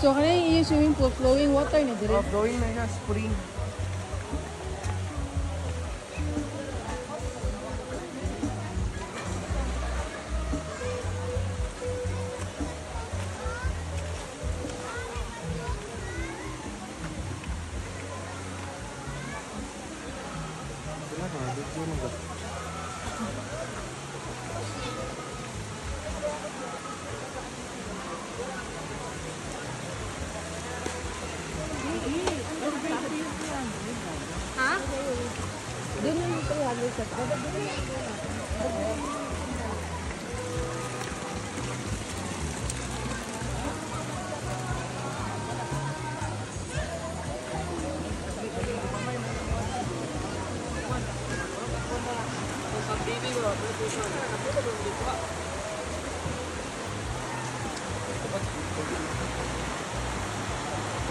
So kana yung swimming pool flowing water na dire. Oh, flowing na siya, spring. Ha? Doon yung 300 sa taas.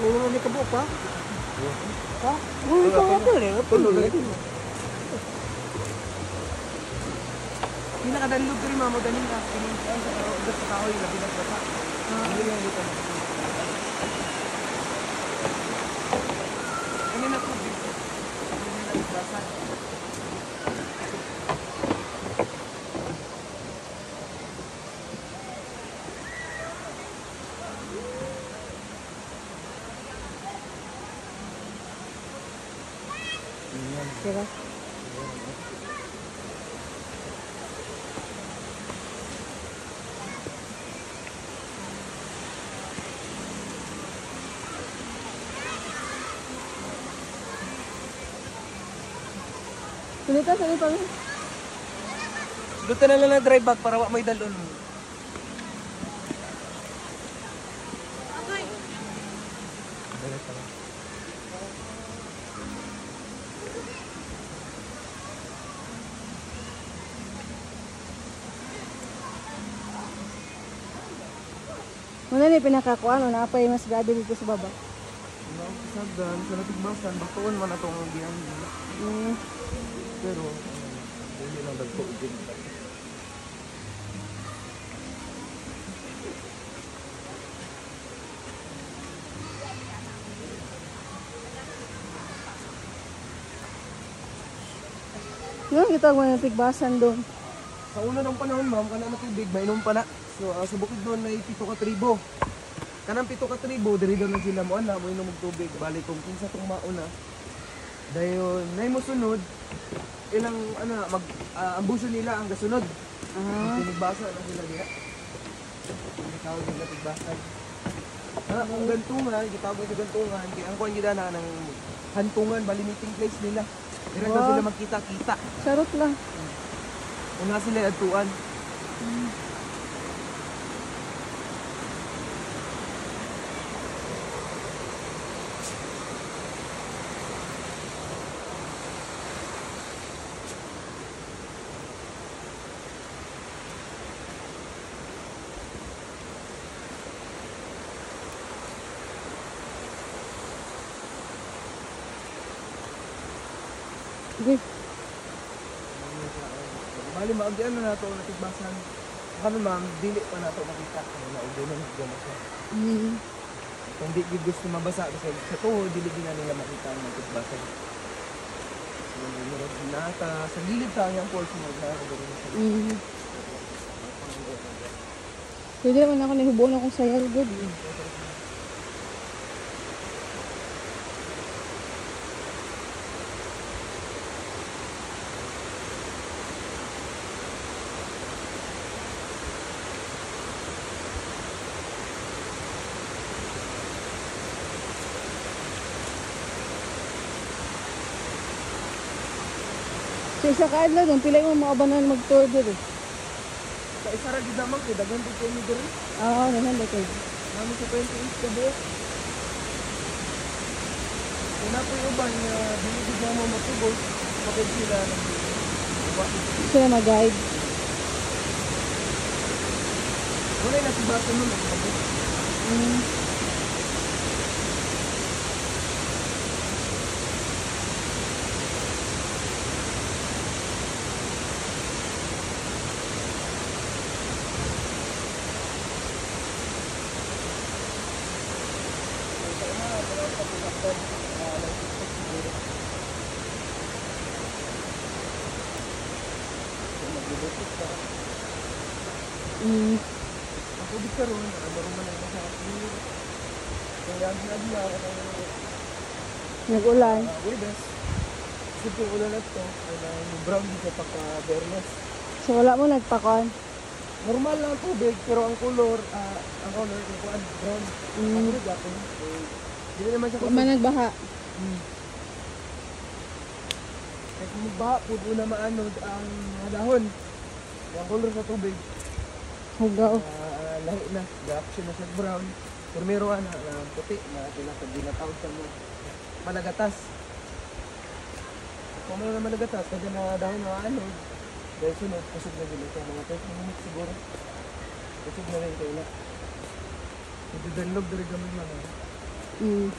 Oo, may kabo pa. Ha? Uy, ikaw nga to eh. Hindi nakadalog ko rin mamo danin ka. Pinintay sa kahoy na pinagbasa. Hindi nga dito. Ano na po? Hindi na nagbasa. Diba? Salita pa rin. Dito na lang na drive back para may dalon. Muna ni pinakakuan, na pa yung mas grabe dito sa baba. Sagdan, sa natigbasan, batuon man atong diyan. Pero, hindi lang nagtuog din. Nga, kita mo yung tigbasan doon. Sa una ng panahon, ma'am, kana na tubig, mainom pa na. So, sa bukid doon ay 7 ka tribo. Kanang 7 ka tribo, diri doon lang sila mo ana, mo inom og tubig. Balik kung kinsa tong mauna. Dayon, nay mo sunod, ilang ano ambuso nila ang gasunod. Tinigbasa na sila diha. Hindi tawag nila tigbasan. Ang gantungan, gitawag sa gantungan, kaya ang kuan gid na ng hantungan, bali meeting place nila. Dira na sila magkita-kita. Sarot lang. Una sila adtuan. Okay. Bali maagyan na nato ang natigbasan. Kami ma'am, dili pa nato makita. Naugay na nagdala siya. Kung di gid gusto mabasa kasi sa tuhod, dili din na nila makita ang natigbasan. So, nata, sa gilid tayo ang portion mo na ako doon siya. Pwede naman ako nahubon akong sayal, good. So isa ka adlaw doon, pila yung mga banan mag-tour doon. Sa isa ra gid naman kay daghan pud kami diri. Oo, naman ba kayo? Nami sa 28 ka buok. Una po yung uban nga dili gid mo matubos, kapag sila nang Sila mag-guide. wala na si baso nun. Mm. Ang tubig karon, normal lang sa atin. Kaya ang ginagawa ko Nag-ulan. Webes. Kasi kung ulan na ito, ay brown dito pagka-bernes. So wala mo nagpakuan. Normal lang ang tubig, pero ang color, yung kuan, brown. Ang tubig ako. Hindi naman siya Wala man nagbaha. Kaya kung magbaha po, una maanod ang mga dahon. Ang color sa tubig. Hugaw. Lahi na, ga-action na siya brown. Pero meron na puti na ginatawag sa mo. Malagatas. Kung meron na malagatas, kaya na dahon na ano, dahil sunod, kusog na gila siya. Mga 30 minutes siguro. Kusog na rin kayo na. Nagdadalog na rin gamit lang. Mm.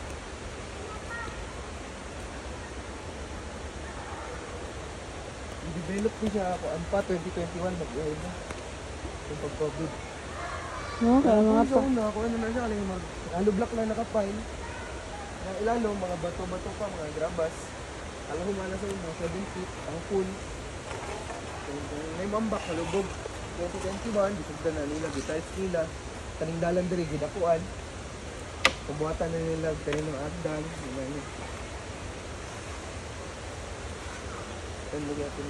I-develop ko siya ako. Ang pa, 2021, mag-uwi na. Yung pag-COVID. No, kaya mga pa. Ako ano na siya, mag-alublock lang nakapile. Na ilalong, mga bato-bato pa, mga grabas. Alam mo mana sa inyo, 7 feet, ang pool. May mambak, nalubog. 2021, bisugda na nila, besides nila. Kaning dalan diri, gidapuan. Pabuhatan na nila, kaninong agdan. Yan mo natin.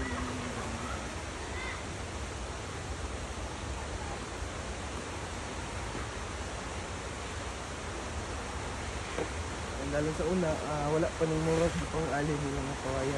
Lalo sa una, wala pa nang murag pang alin nila ng kawayan.